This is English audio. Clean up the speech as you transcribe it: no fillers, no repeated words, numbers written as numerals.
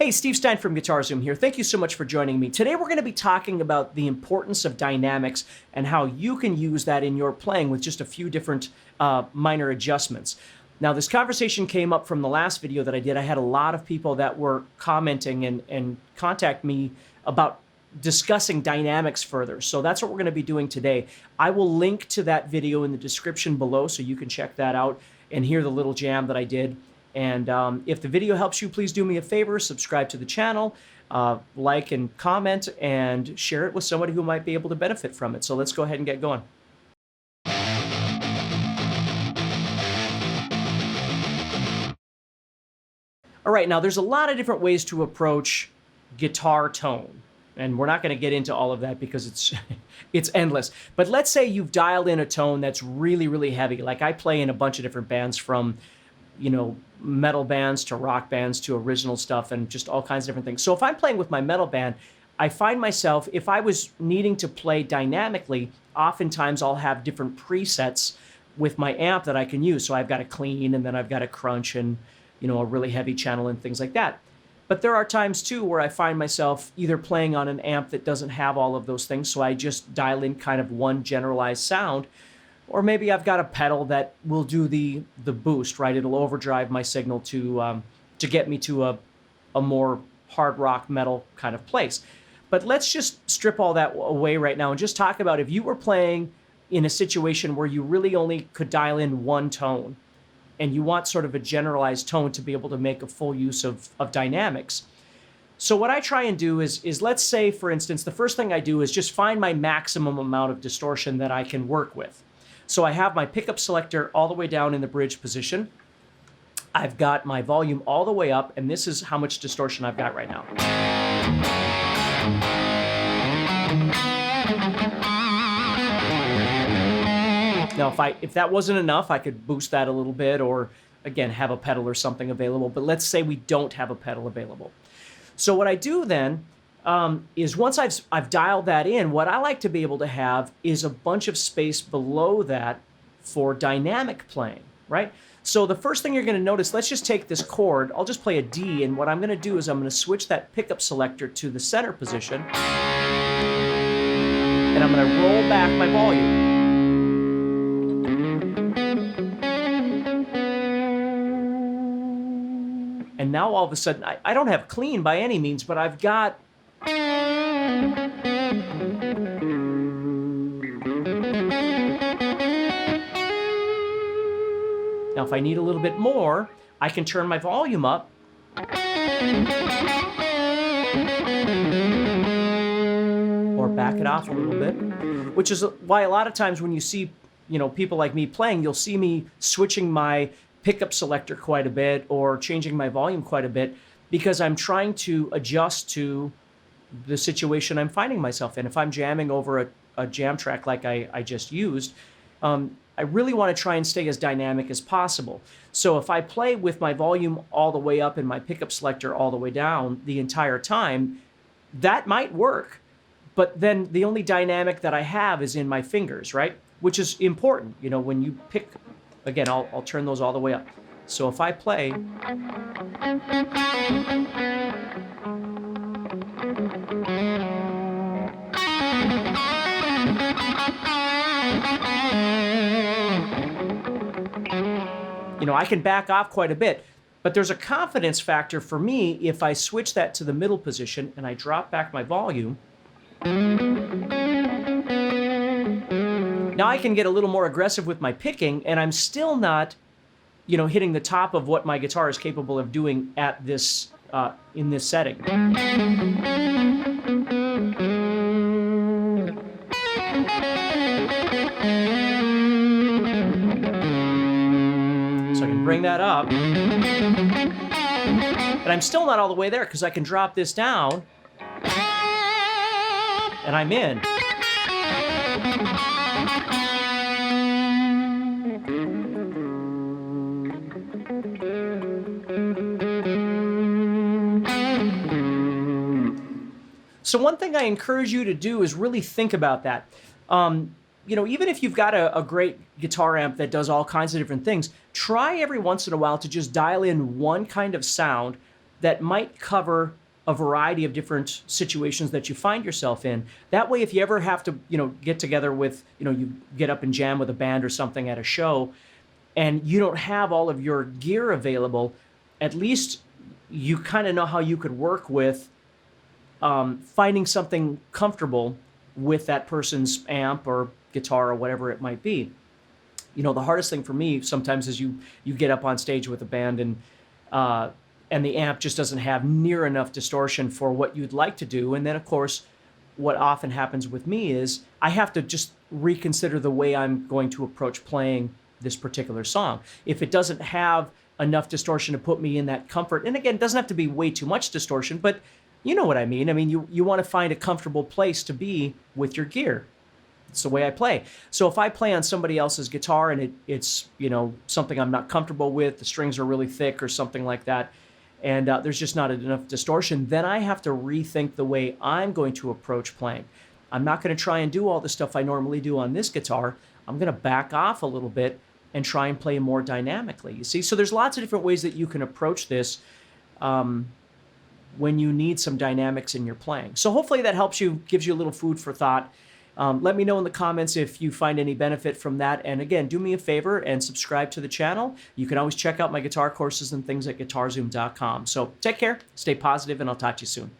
Hey, Steve Stine from Guitar Zoom here. Thank you so much for joining me. Today we're going to be talking about the importance of dynamics and how you can use that in your playing with just a few different minor adjustments. Now, this conversation came up from the last video that I did. I had a lot of people that were commenting and contact me about discussing dynamics further. So that's what we're going to be doing today. I will link to that video in the description below so you can check that out and hear the little jam that I did. And if the video helps you, please do me a favor, subscribe to the channel, like and comment, and share it with somebody who might be able to benefit from it. So let's go ahead and get going. All right, now there's a lot of different ways to approach guitar tone. And we're not going to get into all of that because it's endless. But let's say you've dialed in a tone that's really, really heavy. Like I play in a bunch of different bands from, you know, metal bands to rock bands to original stuff and just all kinds of different things. So if I'm playing with my metal band, I find myself, if I was needing to play dynamically, oftentimes I'll have different presets with my amp that I can use. So I've got a clean and then I've got a crunch and, you know, a really heavy channel and things like that. But there are times too where I find myself either playing on an amp that doesn't have all of those things, so I just dial in kind of one generalized sound, or maybe I've got a pedal that will do the boost, right? It'll overdrive my signal to get me to a more hard rock metal kind of place. But let's just strip all that away right now and just talk about if you were playing in a situation where you really only could dial in one tone, and you want sort of a generalized tone to be able to make a full use of dynamics. So what I try and do is let's say, for instance, the first thing I do is just find my maximum amount of distortion that I can work with. So I have my pickup selector all the way down in the bridge position. I've got my volume all the way up, and this is how much distortion I've got right now. Now, if that wasn't enough, I could boost that a little bit or, again, have a pedal or something available. But let's say we don't have a pedal available. So what I do then is once I've dialed that in, what I like to be able to have is a bunch of space below that for dynamic playing, right? So the first thing you're going to notice, let's just take this chord. I'll just play a D, and what I'm going to do is I'm going to switch that pickup selector to the center position, and I'm going to roll back my volume. And now all of a sudden, I don't have clean by any means, but I've got... Now if I need a little bit more, I can turn my volume up. Or back it off a little bit. Which is why a lot of times when you see, you know, people like me playing, you'll see me switching my pickup selector quite a bit or changing my volume quite a bit because I'm trying to adjust to the situation I'm finding myself in. If I'm jamming over a jam track like I just used, I really want to try and stay as dynamic as possible. So if I play with my volume all the way up and my pickup selector all the way down the entire time, that might work. But then the only dynamic that I have is in my fingers, right? Which is important. You know, when you pick... Again, I'll turn those all the way up. So if I play... You know, I can back off quite a bit, but there's a confidence factor for me if I switch that to the middle position and I drop back my volume. Now I can get a little more aggressive with my picking, and I'm still not, you know, hitting the top of what my guitar is capable of doing at this, in this setting. So I can bring that up, and I'm still not all the way there because I can drop this down, and I'm in. So one thing I encourage you to do is really think about that. You know, even if you've got a great guitar amp that does all kinds of different things, try every once in a while to just dial in one kind of sound that might cover a variety of different situations that you find yourself in. That way, if you ever have to, get together with, you get up and jam with a band or something at a show, and you don't have all of your gear available, at least you kind of know how you could work with finding something comfortable with that person's amp or guitar or whatever it might be. The hardest thing for me sometimes is you get up on stage with a band and the amp just doesn't have near enough distortion for what you'd like to do. And then, of course, what often happens with me is I have to just reconsider the way I'm going to approach playing this particular song. If it doesn't have enough distortion to put me in that comfort, and again, it doesn't have to be way too much distortion, but you know what I mean. I mean, you want to find a comfortable place to be with your gear. It's the way I play. So if I play on somebody else's guitar and it's something I'm not comfortable with, the strings are really thick or something like that, and there's just not enough distortion, then I have to rethink the way I'm going to approach playing. I'm not going to try and do all the stuff I normally do on this guitar. I'm going to back off a little bit and try and play more dynamically. You see, so there's lots of different ways that you can approach this when you need some dynamics in your playing. So hopefully that helps you, gives you a little food for thought. Let me know in the comments if you find any benefit from that. And again, do me a favor and subscribe to the channel. You can always check out my guitar courses and things at guitarzoom.com. So take care, stay positive, and I'll talk to you soon.